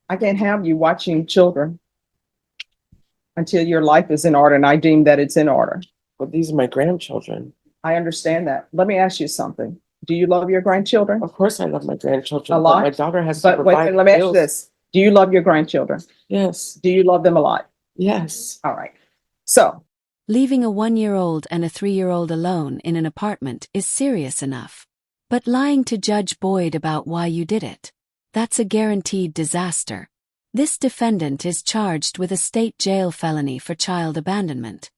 I can't have you watching children until your life is in order and I deem that it's in order. But these are my grandchildren. I understand that. Let me ask you something. Do you love your grandchildren? Of course, I love my grandchildren. A lot? But my daughter has to But wait, provide let me ask you bills. this. Do you love your grandchildren? Yes. Do you love them a lot? Yes. All right. So, Leaving a 1-year-old and a 3-year-old alone in an apartment is serious enough. But lying to Judge Boyd about why you did it, that's a guaranteed disaster. This defendant is charged with a state jail felony for child abandonment.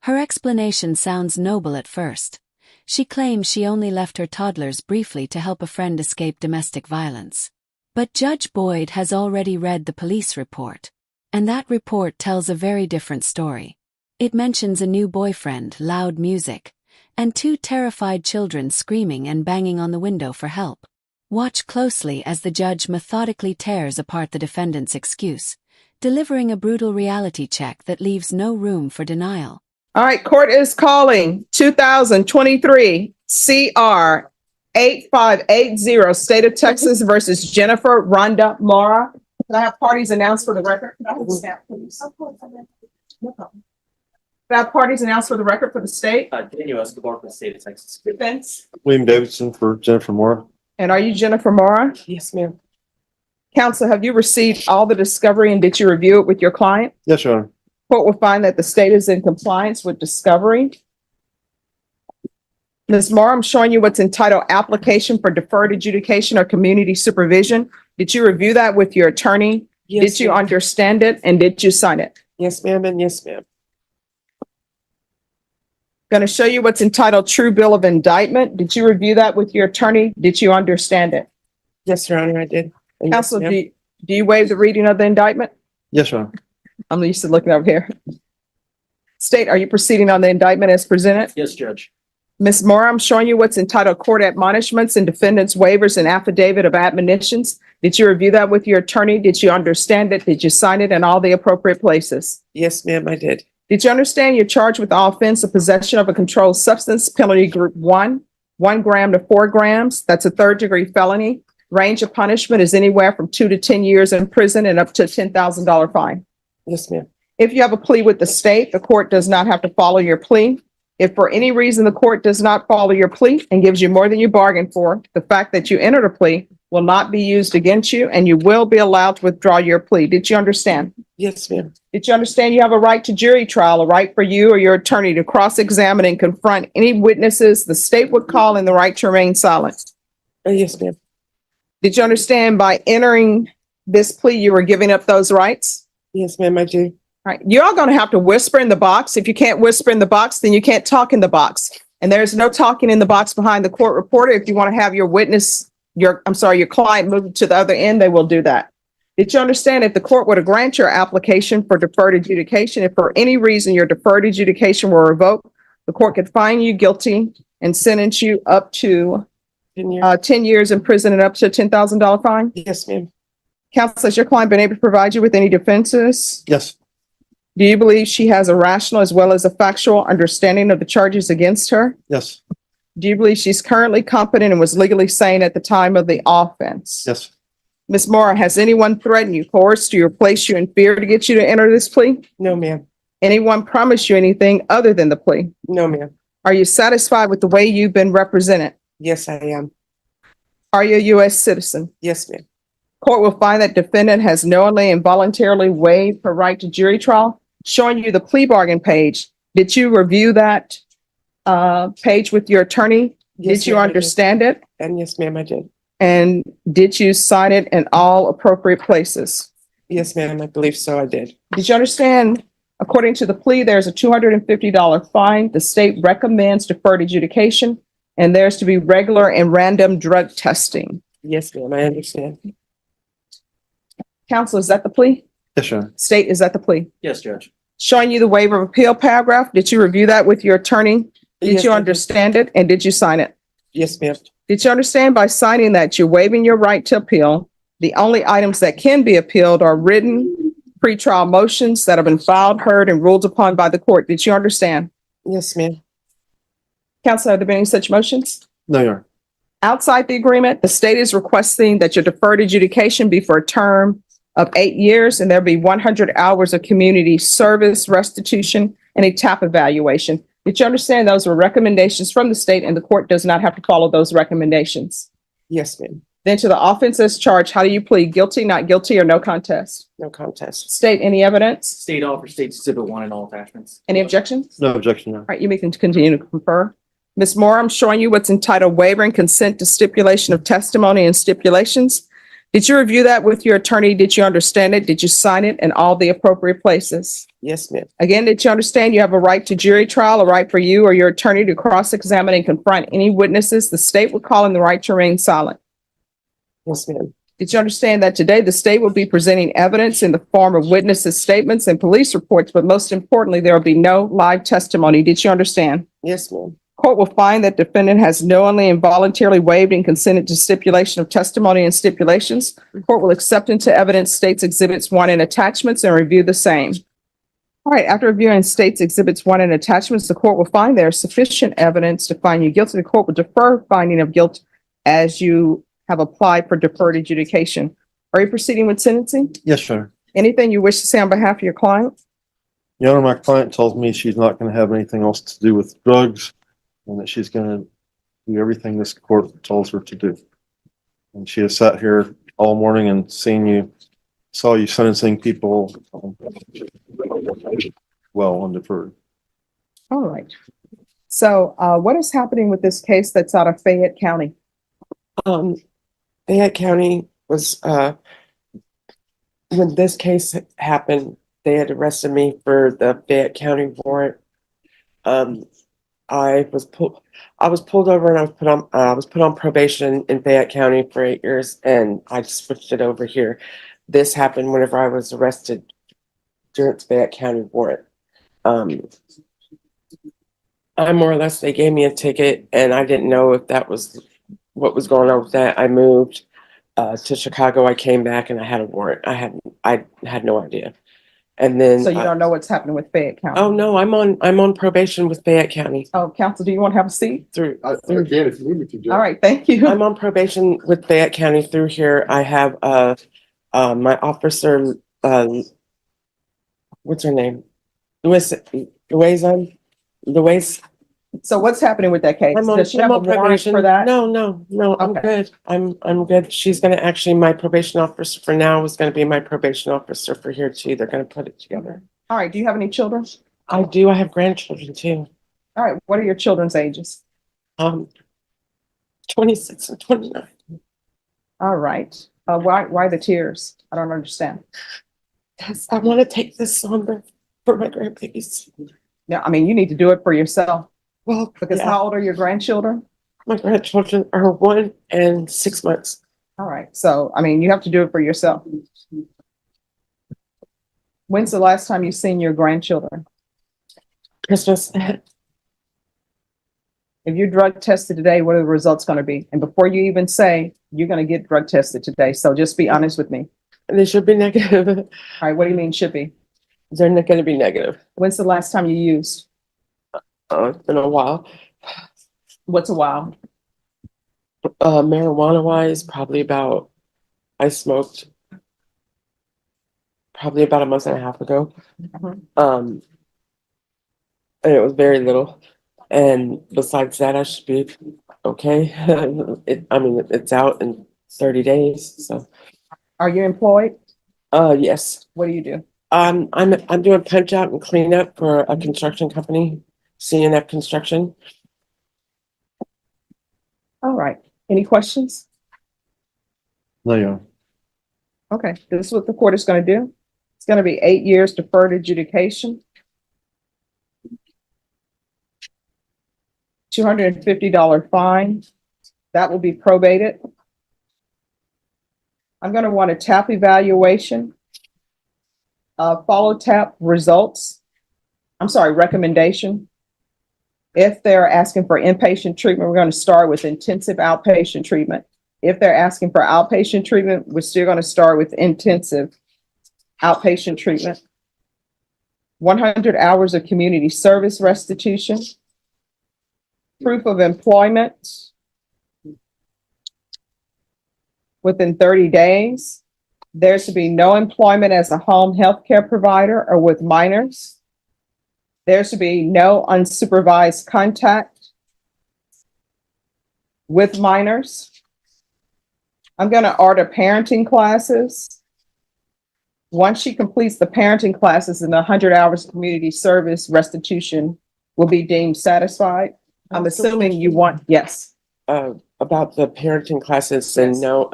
Her explanation sounds noble at first. She claims she only left her toddlers briefly to help a friend escape domestic violence. But Judge Boyd has already read the police report. And that report tells a very different story. It mentions a new boyfriend, loud music, and 2 terrified children screaming and banging on the window for help. Watch closely as the judge methodically tears apart the defendant's excuse, delivering a brutal reality check that leaves no room for denial. all right, court is calling 2023 CR 8580, State of Texas versus Jennifer Rhonda Mora. Can I have parties announced for the record? Can I have a stamp, please? No problem. Can I have parties announced for the record for the state? Daniel Escobar from the state of Texas. Defense. William Davidson for Jennifer Mora. And are you Jennifer Mora? Yes, ma'am. Counsel, have you received all the discovery and did you review it with your client? Yes, Your Honor. Court will find that the state is in compliance with discovery. Ms. Mora, I'm showing you what's entitled Application for Deferred Adjudication or Community Supervision. Did you review that with your attorney? Yes, Did you ma'am. understand it and did you sign it? Yes, ma'am, and yes, ma'am. Going to show you what's entitled True Bill of Indictment. Did you review that with your attorney? Did you understand it? Yes, Your Honor, I did. And yes, Counsel, ma'am. do you waive the reading of the indictment? Yes, Your Honor. I'm used to looking over here. State, are you proceeding on the indictment as presented? Yes, Judge. Ms. Mora, I'm showing you what's entitled Court Admonishments and Defendant's Waivers and Affidavit of Admonitions. Did you review that with your attorney? Did you understand it? Did you sign it in all the appropriate places? Yes, ma'am, I did. Did you understand you're charged with the offense of possession of a controlled substance, penalty group 1, 1 gram to 4 grams? That's a 3rd-degree felony. Range of punishment is anywhere from 2 to 10 years in prison and up to a $10,000 fine. Yes, ma'am. If you have a plea with the state, the court does not have to follow your plea. If for any reason the court does not follow your plea and gives you more than you bargained for, the fact that you entered a plea will not be used against you and you will be allowed to withdraw your plea. Did you understand? Yes, ma'am. Did you understand you have a right to jury trial, a right for you or your attorney to cross-examine and confront any witnesses the state would call and the right to remain silent? Yes, ma'am. Did you understand by entering this plea, you were giving up those rights? Yes, ma'am, I do. All right, you're all going to have to whisper in the box. If you can't whisper in the box, then you can't talk in the box. And there's no talking in the box behind the court reporter. If you want to have your witness, your client move to the other end, they will do that. Did you understand if the court were to grant your application for deferred adjudication, if for any reason your deferred adjudication were revoked, the court could find you guilty and sentence you up to 10 years. 10 years in prison and up to a $10,000 fine? Yes, ma'am. Counsel, has your client been able to provide you with any defenses? Yes. Do you believe she has a rational as well as a factual understanding of the charges against her? Yes. Do you believe she's currently competent and was legally sane at the time of the offense? Yes. Ms. Mora, has anyone threatened you, coerced you, or placed you in fear to get you to enter this plea? No, ma'am. Anyone promised you anything other than the plea? No, ma'am. Are you satisfied with the way you've been represented? Yes, I am. Are you a U.S. citizen? Yes, ma'am. Court will find that defendant has knowingly and voluntarily waived her right to jury trial. Showing you the plea bargain page. Did you review that page with your attorney? Yes, Did you ma'am, I did. understand it? And yes, ma'am, I did. And did you sign it in all appropriate places? Yes, ma'am, I believe so, I did. Did you understand, according to the plea, there's a $250 fine. The state recommends deferred adjudication, and there's to be regular and random drug testing. Yes, ma'am, I understand. Counsel, is that the plea? Yes, Your Honor. State, is that the plea? Yes, Judge. Showing you the waiver of appeal paragraph. Did you review that with your attorney? Did Yes, you I did. understand it? And did you sign it? Yes, ma'am. Did you understand by signing that you're waiving your right to appeal? The only items that can be appealed are written pretrial motions that have been filed, heard, and ruled upon by the court. Did you understand? Yes, ma'am. Counsel, have there been any such motions? No, Your Honor. Outside the agreement, the state is requesting that your deferred adjudication be for a term of 8 years, and there'll be 100 hours of community service restitution and a TAP evaluation. Did you understand those were recommendations from the state and the court does not have to follow those recommendations? Yes, ma'am. Then to the offenses charged, how do you plead? Guilty, not guilty, or no contest? No contest. State any evidence? State offer, state exhibit 1 and all attachments. Any objections? No objection, Your All right, you may continue to confer. Ms. Moore, I'm showing you what's entitled waiver and consent to stipulation of testimony and stipulations. Did you review that with your attorney? Did you understand it? Did you sign it in all the appropriate places? Yes, ma'am. Again, did you understand you have a right to jury trial, a right for you or your attorney to cross-examine and confront any witnesses the state would call in the right to remain silent? Yes, ma'am. Did you understand that today the state will be presenting evidence in the form of witnesses' statements and police reports, but most importantly, there will be no live testimony? Did you understand? Yes, ma'am. Court will find that defendant has knowingly and voluntarily waived and consented to stipulation of testimony and stipulations. Court will accept into evidence states exhibits 1 and attachments and review the same. All right, after reviewing states exhibits 1 and attachments, the court will find there is sufficient evidence to find you guilty. The court will defer finding of guilt as you have applied for deferred adjudication. Are you proceeding with sentencing? Yes, Your Honor. Anything you wish to say on behalf of your client? Your Honor, my client tells me she's not going to have anything else to do with drugs and that she's going to do everything this court tells her to do. And she has sat here all morning and saw you sentencing people well undeferred. All right. So what is happening with this case that's out of Fayette County? Fayette County was, when this case happened, they had arrested me for the Fayette County warrant. I was pulled over and I was put on probation in Fayette County for 8 years, and I switched it over here. This happened whenever I was arrested during Fayette County warrant. I more or less, they gave me a ticket and I didn't know if that was what was going on with that. I moved to Chicago. I came back and I had a warrant. I had no idea. And then So you don't know what's happening with Fayette County? oh no, I'm on probation with Fayette County. Oh, counsel, do you want to have a seat? Through Again, if you need me to, Judge. All right, thank you. I'm on probation with Fayette County through here. I have my officer, what's her name? Louise. So what's happening with that case? Does she have a warrant for that? No, I'm Okay. good. I'm good. She's gonna actually, my probation officer for now is gonna be my probation officer for here too. They're gonna put it together. All right, do you have any children? I do. I have grandchildren too. All right, what are your children's ages? 26 and 29. All right, why the tears? I don't understand. Yes, I want to take this on for my grandbabies. Yeah, I mean, you need to do it for yourself, Well, because yeah, how old are your grandchildren? my grandchildren are 1 and 6 months. All right, so, I mean, you have to do it for yourself. When's the last time you've seen your grandchildren? Christmas. If you're drug tested today, what are the results going to be? And before you even say, you're going to get drug tested today, so just be honest with me. And they should be negative. All right, what do you mean should be? They're not going to be negative. When's the last time you used? It's been a while. What's a while? Marijuana wise, I smoked probably about a month and a half ago. Mhm. And it was very little. And besides that, I should be okay. It's out in 30 days. So, Are you employed? yes. What do you do? I'm doing punch out and clean up for a construction company, CNF Construction. All right. Any questions? No, Your Honor. Okay, this is what the court is going to do. It's going to be 8 years deferred adjudication. $250 fine. That will be probated. I'm going to want a TAP evaluation. Follow TAP results. I'm sorry, recommendation. If they're asking for inpatient treatment, we're going to start with intensive outpatient treatment. If they're asking for outpatient treatment, we're still going to start with intensive outpatient treatment. 100 hours of community service restitution. Proof of employment within 30 days. There should be no employment as a home healthcare provider or with minors. There should be no unsupervised contact with minors. I'm going to order parenting classes. Once she completes the parenting classes and the 100 hours of community service, restitution will be deemed satisfied. I'm assuming you want, yes. About the parenting classes and Yes. no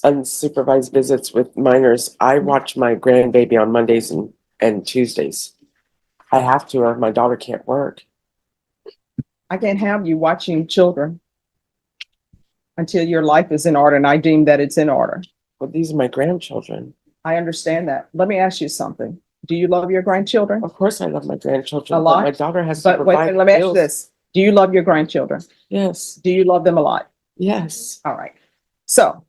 unsupervised visits with minors. I watch my grandbaby on Mondays and Tuesdays. I have to, or my daughter can't work. I can't have you watching children until your life is in order, and I deem that it's in order. But these are my grandchildren. I understand that. Let me ask you something. Do you love your grandchildren? Of course, I love my grandchildren. A lot? But my daughter has But wait, supervised let me ask you bills. this. Do you love your grandchildren? Yes, Do you love them a lot? yes. All right. So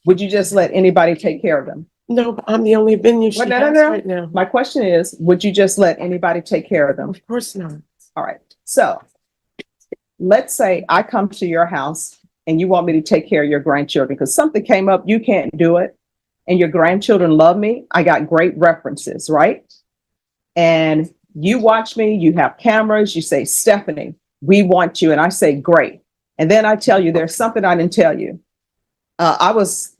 would you just let anybody take care of them? No, but I'm the only venue she Well, no, has no. right now. My question is, would you just let anybody take care of them? Of course not. All right. So let's say I come to your house and you want me to take care of your grandchildren because something came up, you can't do it, and your grandchildren love me. I got great references, right? And you watch me, you have cameras, you say, Stephanie, we want you. And I say, great. And then I tell you, there's something I didn't tell you. I was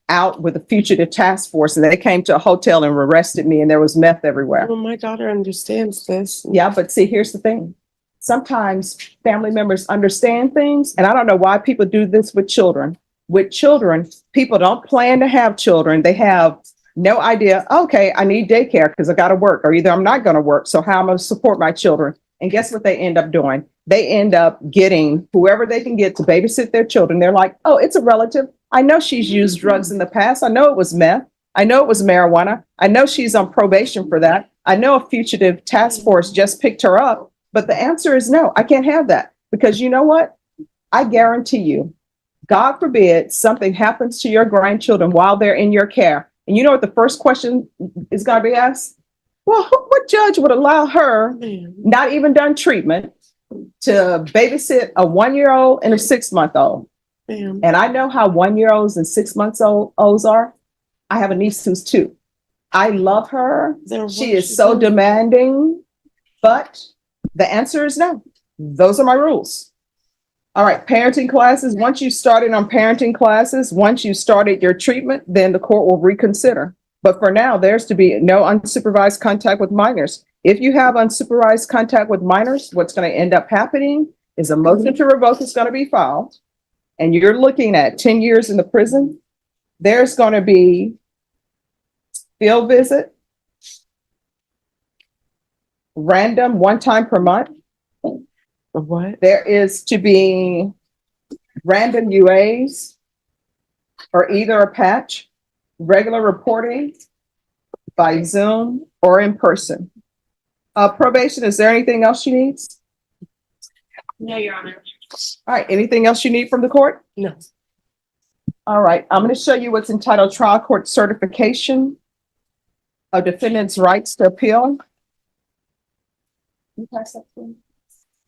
out with a fugitive task force and they came to a hotel and arrested me and there was meth everywhere. Well, my daughter understands this. Yeah, but see, here's the thing. Sometimes family members understand things, and I don't know why people do this with children. With children, people don't plan to have children. They have no idea, okay, I need daycare because I got to work, or either I'm not going to work. So how am I going to support my children? And guess what they end up doing? They end up getting whoever they can get to babysit their children. They're like, oh, it's a relative. I know she's used drugs in the past. I know it was meth. I know it was marijuana. I know she's on probation for that. I know a fugitive task force just picked her up. But the answer is no, I can't have that because you know what? I guarantee you, God forbid something happens to your grandchildren while they're in your care. And you know what the first question is going to be asked? Well, what judge would allow her, not even done treatment, to babysit a 1-year-old and a 6-month-old? And I know how 1-year-olds and 6-month-olds are. I have a niece who's 2. I love her. She is so demanding, but the answer is no. Those are my rules. All right, parenting classes. Once you started on parenting classes, once you started your treatment, then the court will reconsider. But for now, there's to be no unsupervised contact with minors. If you have unsupervised contact with minors, what's going to end up happening is a motion to revoke is going to be filed, and you're looking at 10 years in the prison. There's going to be field visit, random one time per month. What? There is to be random UAs or either a patch, regular reporting by Zoom or in person. Probation, is there anything else she needs? No, Your Honor. All right, anything else you need from the court? No. All right, I'm going to show you what's entitled Trial Court Certification of Defendant's Rights to Appeal. Can you pass that to me?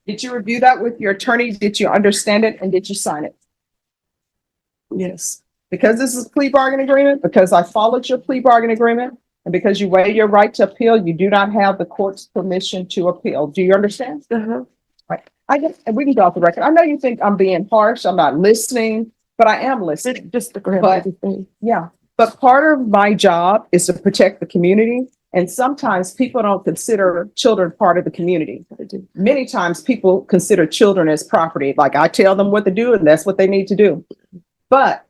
Did you review that with your attorney? Did you understand it and did you sign it? Yes. Because this is a plea bargain agreement, because I followed your plea bargain agreement, and because you waive your right to appeal, you do not have the court's permission to appeal. Do you understand? Uh-huh. Right. And we can go off the record. I know you think I'm being harsh. I'm not listening, but I am listening. Just the grandbaby thing. Yeah. But part of my job is to protect the community. And sometimes people don't consider children part of the community. Many times people consider children as property. Like I tell them what to do and that's what they need to do. But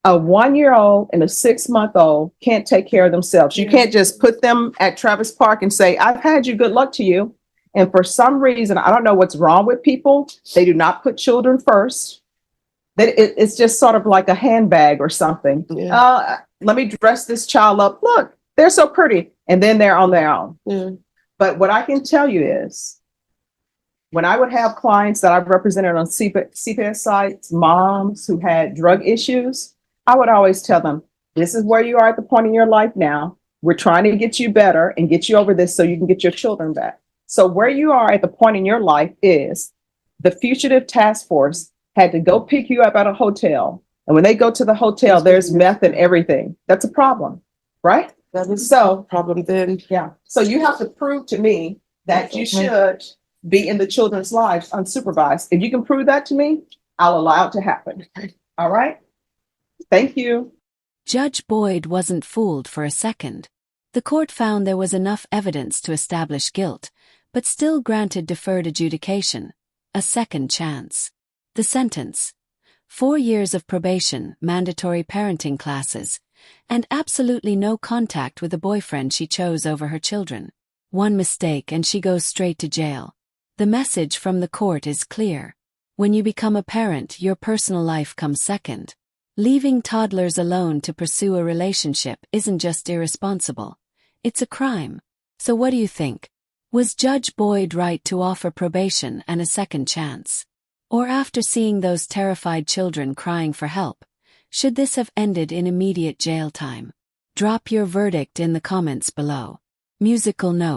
a 1-year-old and a 6-month-old can't take care of themselves. You can't just put them at Travis Park and say, I've had you, good luck to you. And for some reason, I don't know what's wrong with people. They do not put children first. It's just sort of like a handbag or something. Yeah. Let me dress this child up. Look, they're so pretty. And then they're on their own. Yeah. But what I can tell you is, when I would have clients that I've represented on CPS sites, moms who had drug issues, I would always tell them, this is where you are at the point in your life now. We're trying to get you better and get you over this so you can get your children back. So where you are at the point in your life is the fugitive task force had to go pick you up at a hotel, And when they go to the hotel, there's meth and everything. That's a problem, right? That is So, a problem then. yeah, so you have to prove to me that you should be in the children's lives unsupervised. If you can prove that to me, I'll allow it to happen. All right? Thank you. Judge Boyd wasn't fooled for a second. The court found there was enough evidence to establish guilt, but still granted deferred adjudication, a second chance. The sentence: 4 years of probation, mandatory parenting classes, and absolutely no contact with the boyfriend she chose over her children. One mistake and she goes straight to jail. The message from the court is clear. When you become a parent, your personal life comes second. Leaving toddlers alone to pursue a relationship isn't just irresponsible, it's a crime. So what do you think? Was Judge Boyd right to offer probation and a second chance? Or after seeing those terrified children crying for help, should this have ended in immediate jail time? Drop your verdict in the comments below. Musical note.